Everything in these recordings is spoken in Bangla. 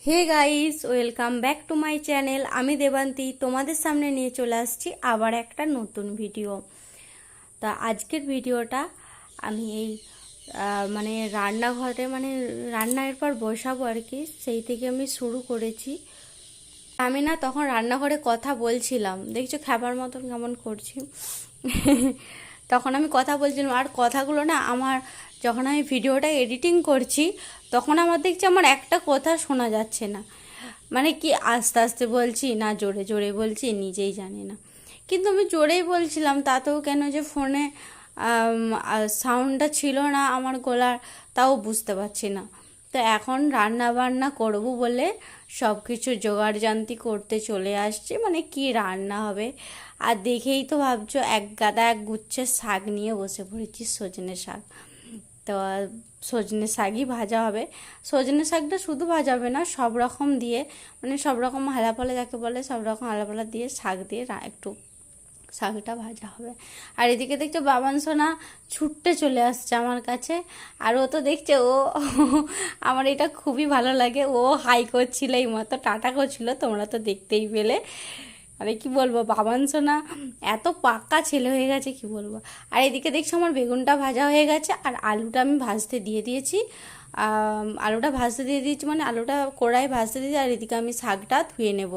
Hey guys, welcome back to my channel. আমি দেবান্তি তোমাদের সামনে নিয়ে চলে আসছি আবার একটা নতুন ভিডিও। তা আজকের ভিডিওটা আমি এই রান্নাঘরে রান্নার পর বসাবো আর কি, সেই থেকে আমি শুরু করেছি। আমি না তখন রান্নাঘরে কথা বলছিলাম, দেখছো খাবার মতন কেমন করছি। তখন আমি কথা বলছিলাম, আর কথাগুলো না আমার যখন আমি ভিডিওটা এডিটিং করছি তখন আমার দেখছি আমার একটা কথা শোনা যাচ্ছে না, মানে কি আস্তে আস্তে বলছি না জোরে জোরে বলছি নিজেই জানি না। কিন্তু আমি জোরেই বলছিলাম, তাতেও কেন যে ফোনে সাউন্ডটা ছিল না আমার গলার, তাও বুঝতে পারছি না। তো এখন রান্না বান্না করবো বলে সব কিছু জোগাড়যন্ত্রী করতে চলে আসছে, মানে কি রান্না হবে। আর দেখেই তো ভাবছো এক গাদা এক গুচ্ছের শাক নিয়ে বসে পড়েছি, সজনে শাক। তো সজনে শাকই ভাজা হবে। সজনে শাকটা শুধু ভাজা হবে না, সব রকম দিয়ে, মানে সব রকম হালাপালা যাকে বলে সব রকম হালাপালা দিয়ে শাক দিয়ে একটু শাকটা ভাজা হবে। আর এদিকে দেখছো বাবান সোনা ছুটতে চলে আসছে আমার কাছে। আর ও তো দেখছে, ও আমার এটা খুবই ভালো লাগে। ও হাই করছিল, এই মতো টাটা করছিল, তোমরা তো দেখতেই পেলে। আরে কি বলবো, বাবান সোনা এত পাক্কা ছেলে হয়ে গেছে কি বলবো। আর এদিকে দেখছো আমার বেগুনটা ভাজা হয়ে গেছে, আর আলুটা আমি ভাজতে দিয়ে দিয়েছি। আলুটা ভাজতে দিয়ে দিয়েছি, মানে আলুটা কড়াই ভাজতে দিয়েছি। আর এদিকে আমি শাকটা ধুয়ে নেব।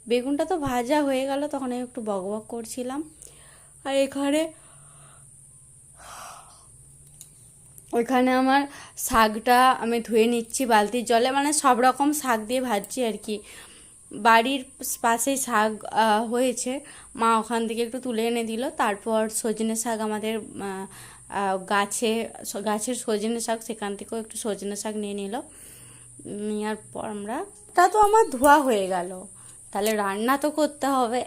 বেগুনটা তো ভাজা হয়ে গেল, তখন আমি একটু বকবক করছিলাম। আর ওইখানে আমার শাকটা আমি ধুয়ে নিচ্ছি বালতির জলে, মানে সব রকম শাক দিয়ে ভাজছি আর কি। বাড়ির পাশেই শাক হয়েছে, মা ওখান থেকে একটু তুলে এনে দিল। তারপর সজনে শাক আমাদের গাছের সজনে শাক, সেখান থেকেও একটু সজনে শাক নিয়ে নিল। নেওয়ার পর তা তো আমার ধোয়া হয়ে গেল, তাহলে রান্না তো করতে হবে।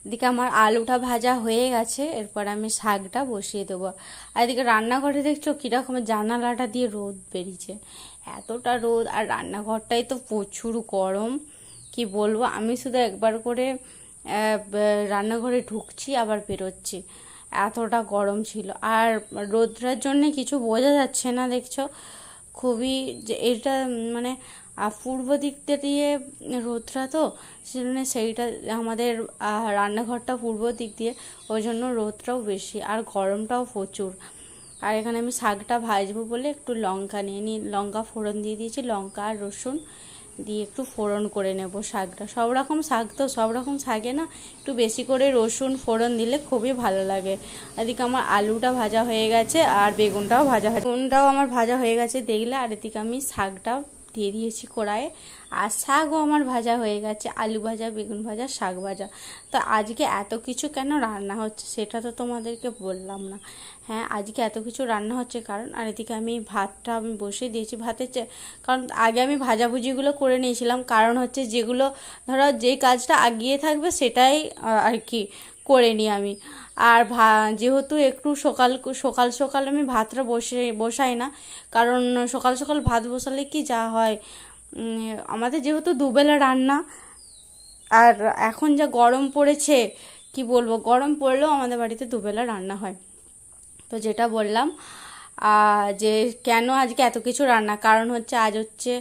এদিকে আমার আলুটা ভাজা হয়ে গেছে, এরপর আমি শাকটা বসিয়ে দেবো। আর এদিকে রান্নাঘরে দেখছো কীরকম জানালাটা দিয়ে রোদ বেরিয়েছে, এতটা রোদ। আর রান্নাঘরটাই তো প্রচুর গরম, কি বলবো। আমি শুধু একবার করে রান্নাঘরে ঢুকছি আবার বেরোচ্ছি, এতটা গরম ছিল। আর রোদটার জন্যে কিছু বোঝা যাচ্ছে না, দেখছো খুবই যে এটা মানে পূর্ব দিক দিয়ে রোদটা, তো সেজন্য সেইটা আমাদের রান্নাঘরটা পূর্ব দিক দিয়ে, ওই জন্য রোদটাও বেশি আর গরমটাও প্রচুর। আর এখানে আমি শাকটা ভাজবো বলে একটু লঙ্কা নিয়ে লঙ্কা ফোড়ন দিয়ে দিয়েছি, লঙ্কা আর রসুন দিয়ে একটু ফোড়ন করে নেব শাকটা। সব রকম শাক তো, সব রকম শাকে না একটু বেশি করে রসুন ফোড়ন দিলে খুবই ভালো লাগে। এদিকে আমার আলুটা ভাজা হয়ে গেছে আর বেগুনটাও আমার ভাজা হয়ে গেছে দেখলে। আর এদিকে আমি শাকটা দিয়ে দিয়েছি কড়াইয়ে, আর শাকও আমার ভাজা হয়ে গেছে, আলু ভাজা, বেগুন ভাজা, শাক ভাজা। তো আজকে এত কিছু কেন রান্না হচ্ছে সেটা তো তোমাদেরকে বললাম না। হ্যাঁ, আজকে এত কিছু রান্না হচ্ছে কারণ, আর এদিকে আমি ভাতটা বসিয়ে দিয়েছি। কারণ আগে আমি ভাজাভুজিগুলো করে নিয়েছিলাম, কারণ হচ্ছে যেগুলো ধরো যেই কাজটা আগিয়ে থাকবে সেটাই আর কি করে নিই আমি। আর যেহেতু একটু সকাল সকাল সকাল আমি ভাতটা বসাই না, কারণ সকাল সকাল ভাত বসালে কি যা হয়, আমাদের যেহেতু দুবেলা রান্না, আর এখন যা গরম পড়েছে কি বলবো, গরম পড়লেও আমাদের বাড়িতে দুবেলা রান্না হয়। তো যেটা বললাম যে কেন আজকে এত কিছু রান্না, কারণ হচ্ছে আজ হচ্ছে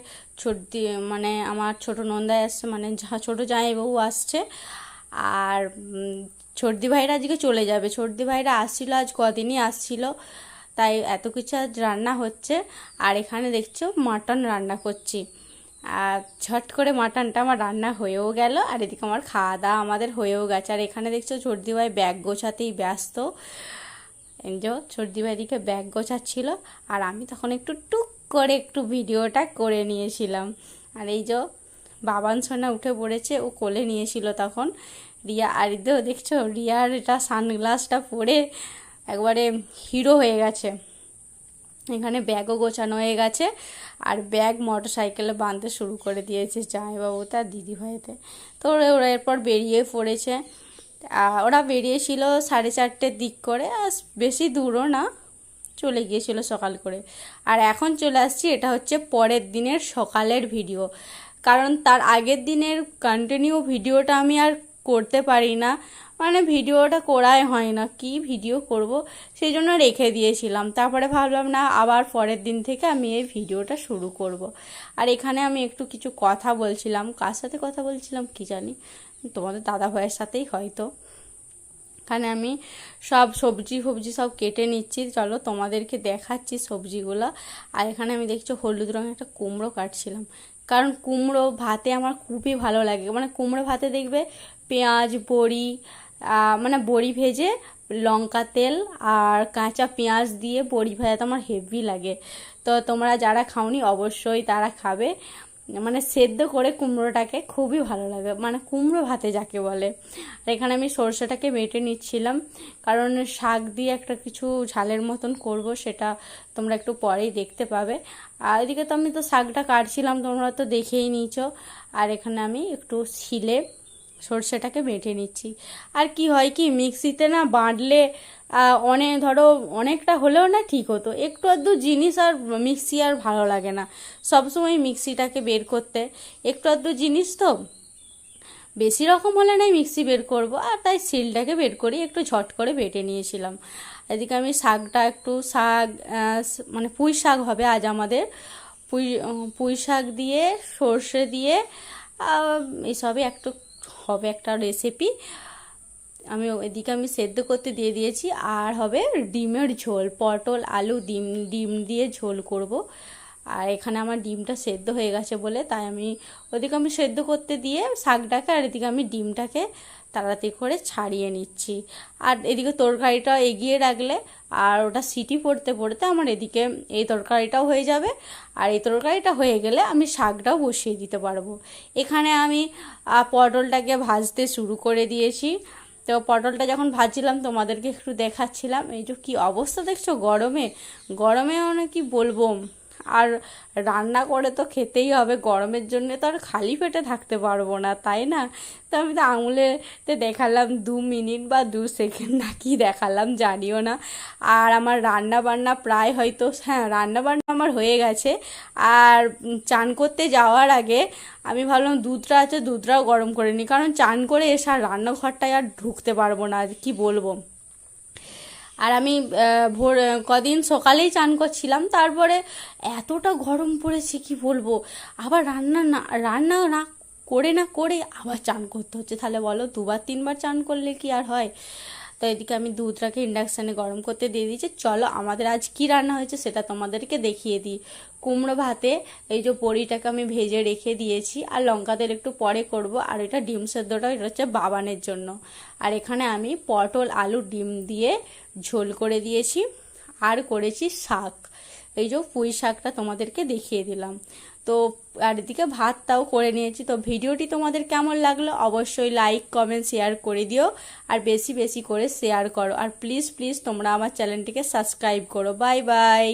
মানে আমার ছোট নন্দাই আসছে, মানে ছোট জামাইবাবু আসছে। আর ছর্দি ভাইরা আজকে চলে যাবে। ছর্দি ভাইরা আসছিল, আজ কদিনই আসছিল, তাই এত কিছু আজ রান্না হচ্ছে। আর এখানে দেখছো মাটন রান্না করছি, আর ঝট করে মাটনটা আমার রান্না হয়েও গেল। আর এদিকে আমার খাওয়া দাওয়া আমাদের হয়েও গেছে। আর এখানে দেখছো ছর্দি ভাই ব্যাগ গোছাতেই ব্যস্ত। ছর্দি ভাই দিকে ব্যাগ গোছাচ্ছিল, আর আমি তখন একটু টুক করে একটু ভিডিওটা করে নিয়েছিলাম। আর এই যে বাবান সোনা উঠে পড়েছে, ও কোলে নিয়েছিল তখন রিয়া। আর এদিকেও দেখছো রিয়ার এটা সানগ্লাসটা পরে একবারে হিরো হয়ে গেছে। এখানে ব্যাগও গোছানো হয়ে গেছে, আর ব্যাগ মোটর সাইকেলে বাঁধতে শুরু করে দিয়েছে জামাইবাবু তার দিদিভাইতে। তো ওরা এরপর বেরিয়ে পড়েছে। ওরা বেরিয়েছিল 4:30 দিক করে, আর বেশি দূরও না, চলে গিয়েছিল সকাল করে। আর এখন চলে আসছি, এটা হচ্ছে পরের দিনের সকালের ভিডিও, কারণ তার আগের দিনের কন্টিনিউ ভিডিওটা আমি আর করতে পারি না, মানে ভিডিওটা করাই হয় না, কি ভিডিও করব, সেই জন্য রেখে দিয়েছিলাম। তারপরে ভাবলাম না, আবার পরের দিন থেকে আমি এই ভিডিওটা শুরু করব। আর এখানে আমি একটু কিছু কথা বলছিলাম, কার সাথে কথা বলছিলাম কি জানি, তোমাদের দাদা ভাইয়ের সাথেই হয়তো। এখানে আমি সব সবজি সব কেটে নিচ্ছি, চলো তোমাদেরকে দেখাচ্ছি সবজিগুলো। আর এখানে আমি দেখছি হলুদ রঙের একটা কুমড়ো কাটছিলাম, কারণ কুমড়ো ভাতে আমার খুবই ভালো লাগে। মানে কুমড়ো ভাতে দেখবে পেঁয়াজ বড়ি, মানে বড়ি ভেজে লঙ্কা তেল আর কাঁচা পেঁয়াজ দিয়ে বড়ি ভাজা তো আমার হেভি লাগে। তো তোমরা যারা খাওনি অবশ্যই তারা খাবে। মানে সেদ্ধ করে কুমড়োটাকে খুবই ভালো লাগে, মানে কুমড়ো ভাতে যাকে বলে। আর এখানে আমি সরষেটাকে বেটে নিচ্ছিলাম, কারণ শাক দিয়ে একটা কিছু ঝালের মতন করব, সেটা তোমরা একটু পরেই দেখতে পাবে। আর এদিকে তো আমি তো শাকটা কাটছিলাম, তোমরা তো দেখেই নিয়েছো। আর এখানে আমি একটু শিলে সর্ষেটাকে বেটে নিচ্ছি। আর কি হয় কি, মিক্সিতে না বাটলে ধরো অনেকটা হলেও না ঠিক হতো, একটু আধটু জিনিস আর মিক্সি আর ভালো লাগে না সবসময় মিক্সিটাকে বের করতে। একটু আধটু জিনিস তো বেশি রকম হলে নাই মিক্সি বের করব, আর তাই শিলটাকে বের করি, একটু ঝট করে বেটে নিয়েছিলাম। এদিকে আমি শাকটা মানে পুঁই শাক হবে আজ আমাদের, পুঁই শাক দিয়ে সর্ষে দিয়ে এইসবই একটু হবে একটা রেসিপি। এদিকে আমি সেদ্ধ করতে দিয়ে দিয়েছি। আর হবে ডিমের ঝোল, পটল আলু ডিম দিয়ে ঝোল করব। আর এখানে আমার ডিমটা সেদ্ধ হয়ে গেছে বলে তাই ওদিকে আমি সেদ্ধ করতে দিয়ে শাকটাকে, আর এদিকে আমি ডিমটাকে তাড়াতাড়ি করে ছাড়িয়ে নিচ্ছি। আর এদিকে তরকারিটা এগিয়ে রাখলে আর ওটা সিটি পড়তে পড়তে আমার এদিকে এই তরকারিটাও হয়ে যাবে। আর এই তরকারিটা হয়ে গেলে আমি শাকটাও বসিয়ে দিতে পারবো। এখানে আমি পটলটাকে ভাজতে শুরু করে দিয়েছি। তো পটলটা যখন ভাজছিলাম তোমাদেরকে একটু দেখাচ্ছিলাম। এই যে কী অবস্থা দেখছো, গরমে মানে কি বলবো। আর রান্না করে তো খেতেই হবে, গরমের জন্য তো আর খালি পেটে থাকতে পারবো না, তাই না? তো আমি তো আঙুলেতে দেখালাম 2 মিনিট বা 2 সেকেন্ড না কি দেখালাম জানিও না। আর আমার রান্না বান্না প্রায় হয়তো, হ্যাঁ রান্না বান্না আমার হয়ে গেছে। আর চান করতে যাওয়ার আগে আমি ভাবলাম দুধটা আছে, দুধটাও গরম করে নিই, কারণ চান করে এসে আর রান্নাঘরটায় আর ঢুকতে পারবো না, আর কি বলবো। আর আমি কদিন সকালেই চান করছিলাম, তারপরে এতটা গরম পড়েছে কি বলবো। আবার রান্না না করে আবার চান করতে হচ্ছে, তাহলে বলো 2বার 3বার চান করলে কি আর হয়। তো এদিকে আমি দুধটাকে ইন্ডাকশানে গরম করতে দিয়ে দিয়েছি। চলো আমাদের আজ কি রান্না হয়েছে সেটা তোমাদেরকে দেখিয়ে দিই। কুমড়ো ভাতে এই যে বড়িটাকে আমি ভেজে রেখে দিয়েছি, আর লঙ্কা তেল একটু পরে করব। আর এটা ডিম সেদ্ধটা, এটা হচ্ছে বাবানের জন্য। আর এখানে আমি পটল আলু ডিম দিয়ে ঝোল করে দিয়েছি। আর করেছি শাক, এই যে পুঁই শাকটা তোমাদেরকে দেখিয়ে দিলাম। তো আর এদিকে ভাতটাও করে নিয়েছি। তো ভিডিওটি তোমাদের কেমন লাগলো অবশ্যই লাইক কমেন্ট শেয়ার করে দিও, আর বেশি বেশি করে শেয়ার করো। আর প্লিজ তোমরা আমার চ্যানেলটিকে সাবস্ক্রাইব করো। Bye bye.